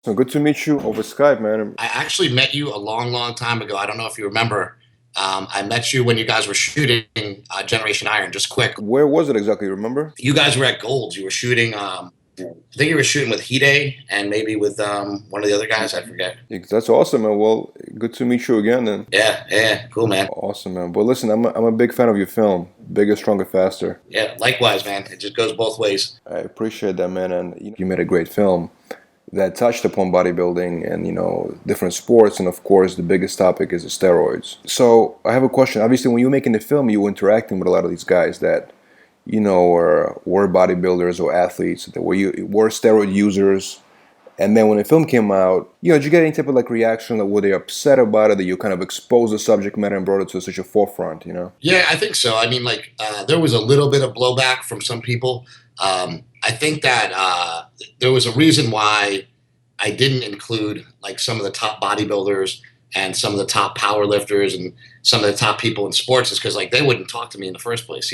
So good to meet you over Skype, man. I actually met you a long, long time ago. I don't know if you remember. I met you when you guys were shooting Generation Iron. Just quick, Where was it exactly? Remember? you guys were at Gold's. You were shooting. I think you were shooting with Hide and maybe with one of the other guys. I forget. That's awesome, man. Well, good to meet you again, then. Yeah, yeah, cool, man. Awesome, man. But listen, I'm a big fan of your film, Bigger, Stronger, Faster. Yeah, likewise, man. It just goes both ways. I appreciate that, man. And you made a great film that touched upon bodybuilding and different sports, and of course, the biggest topic is the steroids. So I have a question. Obviously, when you were making the film, you were interacting with a lot of these guys that were bodybuilders or athletes that were steroid users. And then when the film came out, did you get any type of like reaction? Like, were they upset about it that you kind of exposed the subject matter and brought it to such a forefront? Yeah, I think so. I mean, like, there was a little bit of blowback from some people. I think that there was a reason why I didn't include like some of the top bodybuilders and some of the top power lifters and some of the top people in sports is because like they wouldn't talk to me in the first place.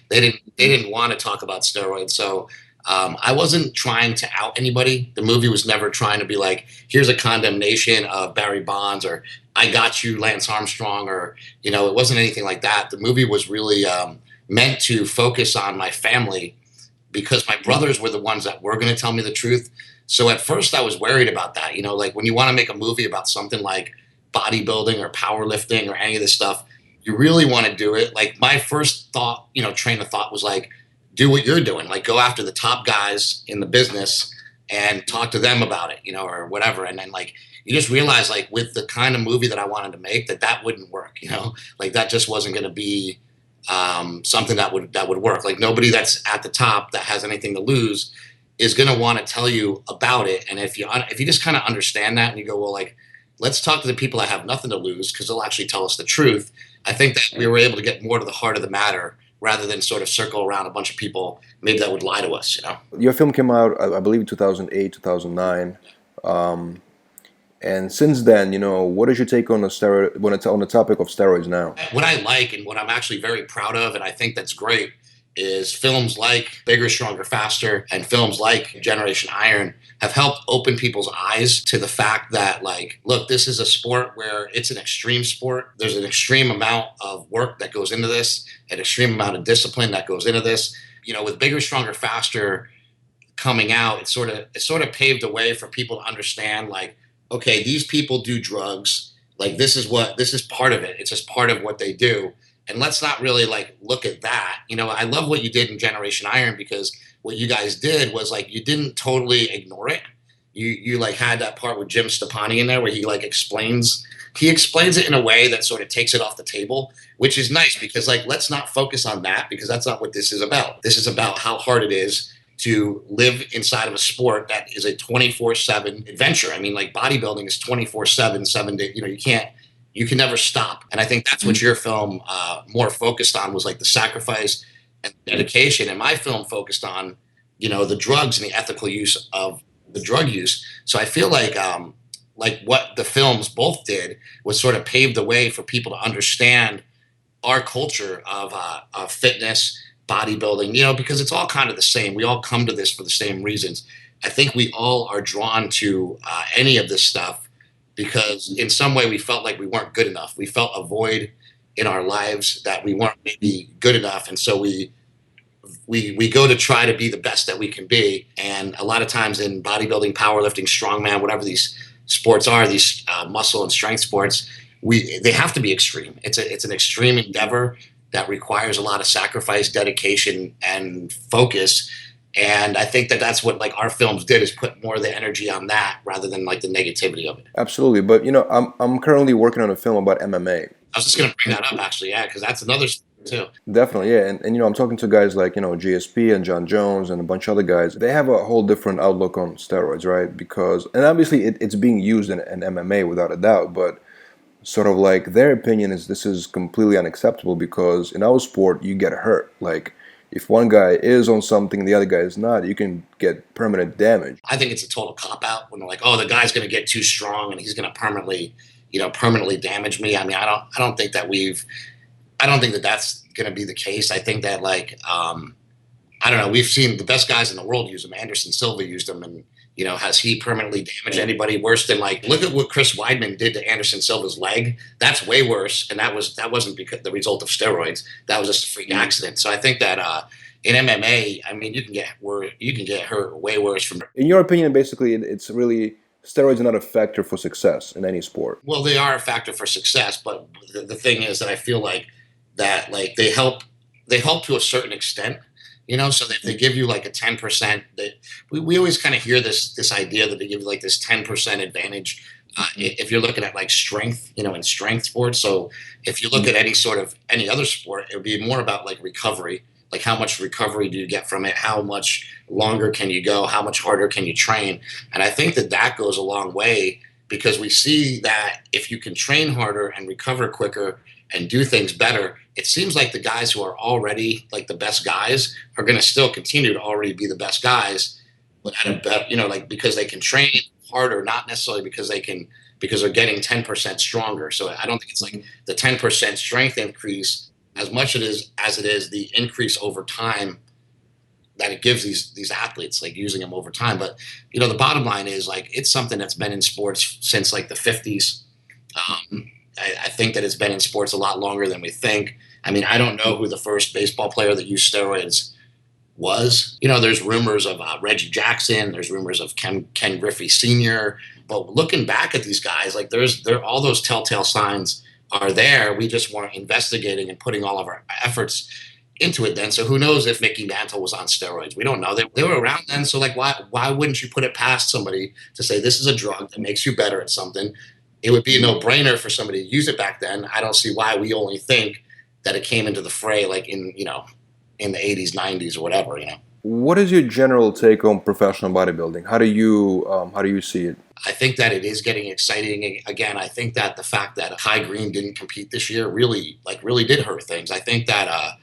They didn't want to talk about steroids. So I wasn't trying to out anybody. The movie was never trying to be like, here's a condemnation of Barry Bonds or I got you, Lance Armstrong, or it wasn't anything like that. The movie was really meant to focus on my family because my brothers were the ones that were going to tell me the truth. So at first I was worried about that. Like when you want to make a movie about something like bodybuilding or powerlifting or any of this stuff, you really want to do it. Like my first thought, train of thought was like, do what you're doing. Like go after the top guys in the business and talk to them about it, or whatever. And then like, you just realize like with the kind of movie that I wanted to make that wouldn't work, like that just wasn't going to be something that would work. Like nobody that's at the top that has anything to lose is going to want to tell you about it. And if you just kind of understand that and you go, well, like, let's talk to the people that have nothing to lose because they'll actually tell us the truth. I think that we were able to get more to the heart of the matter rather than sort of circle around a bunch of people maybe that would lie to us. Your film came out, I believe, in 2008, 2009. And since then, what is your take on on the topic of steroids now? What I like and what I'm actually very proud of, and I think that's great, is films like Bigger, Stronger, Faster and films like Generation Iron have helped open people's eyes to the fact that, like, look, this is a sport where it's an extreme sport. There's an extreme amount of work that goes into this, an extreme amount of discipline that goes into this. With Bigger, Stronger, Faster coming out, it sort of paved the way for people to understand, like, okay, these people do drugs. Like this is part of it. It's just part of what they do. And let's not really like look at that. I love what you did in Generation Iron because what you guys did was like you didn't totally ignore it. You like had that part with Jim Stepani in there where he explains it in a way that sort of takes it off the table, which is nice because like let's not focus on that because that's not what this is about. This is about how hard it is to live inside of a sport that is a 24/7 adventure. I mean, like bodybuilding is 24/7, 7 days. You can never stop. And I think that's what your film more focused on was like the sacrifice and dedication. And my film focused on, the drugs and the ethical use of the drug use. So I feel like what the films both did was sort of pave the way for people to understand our culture of fitness, bodybuilding, because it's all kind of the same. We all come to this for the same reasons. I think we all are drawn to any of this stuff because in some way we felt like we weren't good enough. We felt a void in our lives that we weren't maybe good enough. And so we go to try to be the best that we can be. And a lot of times in bodybuilding, powerlifting, strongman, whatever these sports are, these muscle and strength sports, they have to be extreme. It's an extreme endeavor that requires a lot of sacrifice, dedication, and focus. And I think that that's what like our films did is put more of the energy on that rather than like the negativity of it. Absolutely, but I'm currently working on a film about MMA. I was just going to bring that up actually, yeah, because that's another story too. Definitely, yeah, and I'm talking to guys like GSP and John Jones and a bunch of other guys. They have a whole different outlook on steroids, right? Because and obviously it's being used in MMA without a doubt, but sort of like their opinion is this is completely unacceptable because in our sport you get hurt. Like if one guy is on something, the other guy is not, you can get permanent damage. I think it's a total cop out when they're like, oh, the guy's going to get too strong and he's going to permanently damage me. I mean, I don't think that that's going to be the case. I think that like, I don't know. We've seen the best guys in the world use them. Anderson Silva used them, and You know, has he permanently damaged anybody worse than like look at what Chris Weidman did to Anderson Silva's leg? That's way worse, and that wasn't because the result of steroids. That was just a freak accident. So I think that in MMA, I mean, you can get hurt way worse from. In your opinion, basically, it's really steroids are not a factor for success in any sport. Well, they are a factor for success, but the thing is that I feel like they help to a certain extent. You know, so they give you like a 10%. We always kind of hear this idea that they give you like this 10% advantage if you're looking at like strength, you know, in strength sports. So if you look at any other sport, it would be more about like recovery, like how much recovery do you get from it? How much longer can you go? How much harder can you train? And I think that goes a long way because we see that if you can train harder and recover quicker and do things better, it seems like the guys who are already like the best guys are going to still continue to already be the best guys, but at a better, you know, like because they can train harder, not necessarily because they're getting 10% stronger. So I don't think it's like the 10% strength increase as much as it is the increase over time that it gives these athletes, like using them over time. But you know, the bottom line is like it's something that's been in sports since like the 50s. I think that it's been in sports a lot longer than we think. I mean, I don't know who the first baseball player that used steroids was. You know, there's rumors of Reggie Jackson. There's rumors of Ken Griffey Sr. But looking back at these guys, like there all those telltale signs are there. We just weren't investigating and putting all of our efforts into it then. So who knows if Mickey Mantle was on steroids? We don't know. They were around then. So like, why wouldn't you put it past somebody to say this is a drug that makes you better at something? It would be a no-brainer for somebody to use it back then. I don't see why we only think that it came into the fray like in the 80s, 90s, or whatever. You know. What is your general take on professional bodybuilding? How do you see it? I think that it is getting exciting again. I think that the fact that Kai Green didn't compete this year really did hurt things. I think that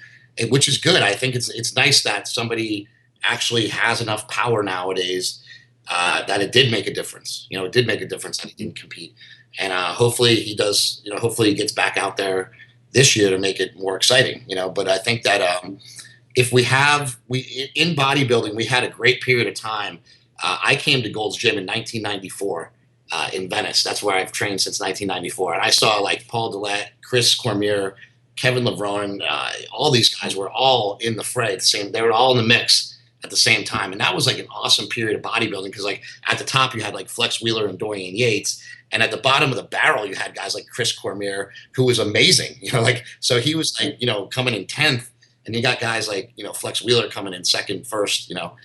which is good. I think it's nice that somebody actually has enough power nowadays that it did make a difference. You know, it did make a difference that he didn't compete. And hopefully he does, you know, hopefully he gets back out there this year to make it more exciting, you know. But I think that if in bodybuilding, we had a great period of time. I came to Gold's Gym in 1994 in Venice. That's where I've trained since 1994. And I saw like Paul Dillette, Chris Cormier, Kevin Levrone, all these guys were all in the fray. They were all in the mix at the same time. And that was like an awesome period of bodybuilding because like at the top you had like Flex Wheeler and Dorian Yates. And at the bottom of the barrel, you had guys like Chris Cormier, who was amazing. You know, like, so he was like, you know, coming in 10th, and you got guys like, you know, Flex Wheeler coming in second, first. You know,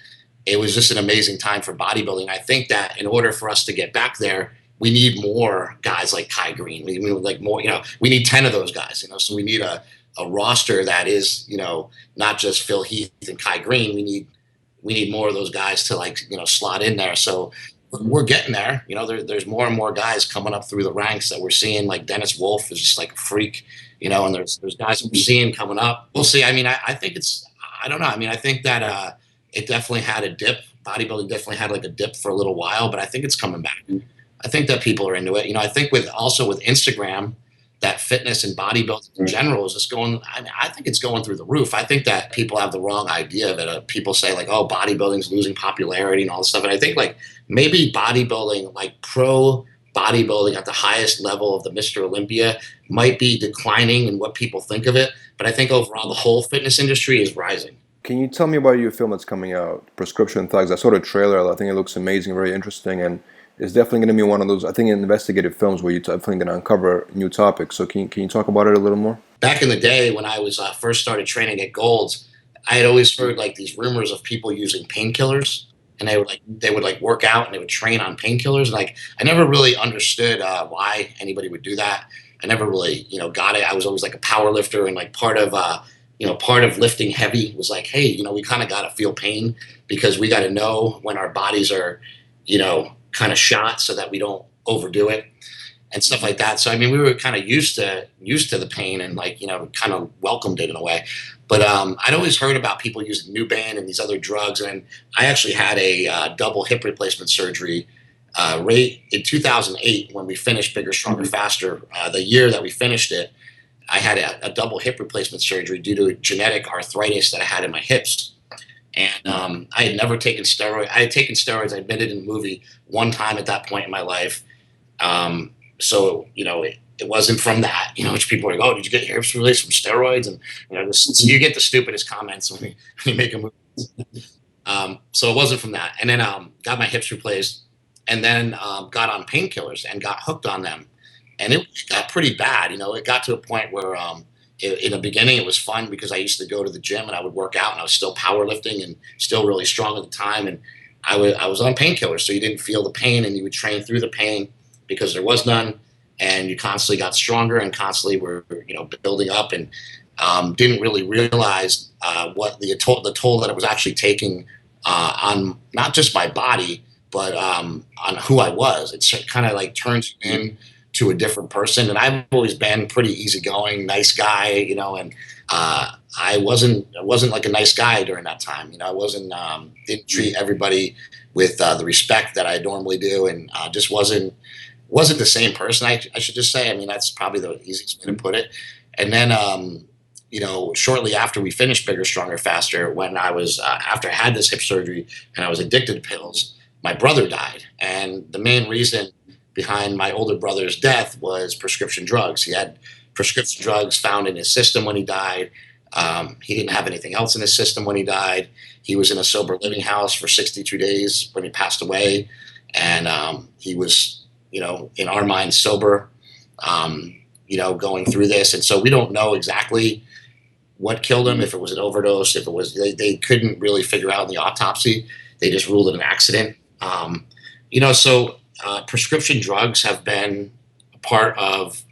it was just an amazing time for bodybuilding. I think that in order for us to get back there, we need more guys like Kai Green. We need like more, you know, we need 10 of those guys, you know, so we need a roster that is, you know, not just Phil Heath and Kai Green. We need more of those guys to like, you know, slot in there. So we're getting there. You know, there's more and more guys coming up through the ranks that we're seeing. Like Dennis Wolf is just like a freak, you know, and there's guys that we're seeing coming up. We'll see. I mean, I think I don't know. I mean, I think that it definitely had a dip. Bodybuilding definitely had like a dip for a little while, but I think it's coming back. I think that people are into it. You know, I think with Instagram, that fitness and bodybuilding in general is just going, I think it's going through the roof. I think that people have the wrong idea of it. People say like, oh, bodybuilding's losing popularity and all this stuff. And I think like maybe bodybuilding, like pro bodybuilding at the highest level of the Mr. Olympia might be declining in what people think of it. But I think overall the whole fitness industry is rising. Can you tell me about your film that's coming out, Prescription Thugs? I saw the trailer. I think it looks amazing, very interesting, and it's definitely going to be one of those, I think, investigative films where you're definitely going to uncover new topics. So can you talk about it a little more? Back in the day when I was first started training at Gold's, I had always heard like these rumors of people using painkillers, and they would work out and they would train on painkillers. Like I never really understood why anybody would do that. I never really, you know, got it. I was always like a power lifter, and like part of lifting heavy was like, hey, you know, we kind of got to feel pain because we got to know when our bodies are, you know, kind of shot so that we don't overdo it and stuff like that. So I mean, we were kind of used to the pain and like, you know, kind of welcomed it in a way. But I'd always heard about people using Nuban and these other drugs, and I actually had a double hip replacement surgery right in 2008 when we finished Bigger, Stronger, Faster. The year that we finished it, I had a double hip replacement surgery due to genetic arthritis that I had in my hips. And I had never taken steroids. I had taken steroids, I admitted in the movie, one time at that point in my life. So, it wasn't from that, which people are like, oh, did you get your hips released from steroids? And, so you get the stupidest comments when you make a movie. So it wasn't from that. And then got my hips replaced and then got on painkillers and got hooked on them. And it got pretty bad. It got to a point where in the beginning it was fun because I used to go to the gym and I would work out and I was still powerlifting and still really strong at the time. And I was on painkillers, so you didn't feel the pain and you would train through the pain because there was none. And you constantly got stronger and constantly were building up and didn't really realize what the toll that it was actually taking on not just my body but on who I was. It kind of like turns you into a different person. And I've always been pretty easygoing, nice guy, and I wasn't like a nice guy during that time. I didn't treat everybody with the respect that I normally do, and just wasn't the same person. I should just say. I mean, that's probably the easiest way to put it. And then, shortly after we finished Bigger, Stronger, Faster, when I was after I had this hip surgery and I was addicted to pills, my brother died, and the main reason behind my older brother's death was prescription drugs. He had prescription drugs found in his system when he died. He didn't have anything else in his system when he died. He was in a sober living house for 62 days when he passed away, and he was in our minds, sober, going through this. And so we don't know exactly what killed him, if it was an overdose, if it was, they couldn't really figure out in the autopsy. They just ruled it an accident. So prescription drugs have been a part of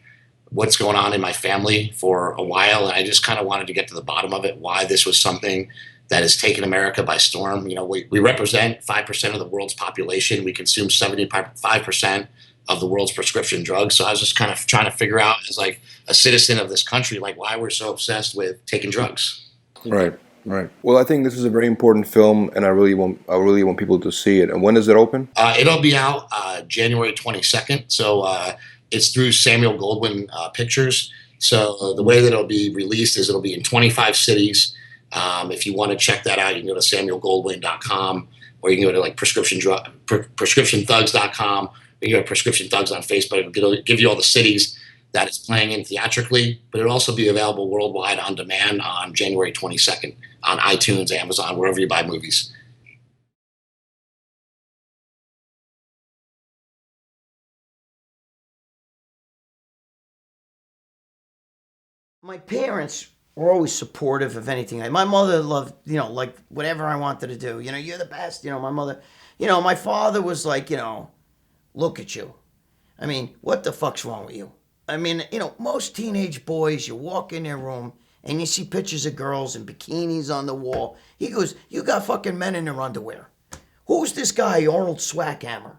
what's going on in my family for a while. And I just kind of wanted to get to the bottom of it, why this was something that has taken America by storm. We represent 5% of the world's population. We consume 75% of the world's prescription drugs. So I was just kind of trying to figure out, as like a citizen of this country, like why we're so obsessed with taking drugs. Right, right. Well, I think this is a very important film, and I really want people to see it. And when does it open? It'll be out January 22nd. So it's through Samuel Goldwyn Pictures. So the way that it'll be released is it'll be in 25 cities. If you want to check that out, you can go to samuelgoldwyn.com, or you can go to like prescriptionthugs.com. You can go to Prescription Thugs on Facebook. It'll give you all the cities that it's playing in theatrically, but it'll also be available worldwide on demand on January 22nd on iTunes, Amazon, wherever you buy movies. My parents were always supportive of anything. My mother loved, like whatever I wanted to do. You're the best. My mother, my father was like, look at you. I mean, what the fuck's wrong with you? I mean, most teenage boys, you walk in their room and you see pictures of girls in bikinis on the wall. He goes, you got fucking men in their underwear. Who's this guy, Arnold Swackhammer?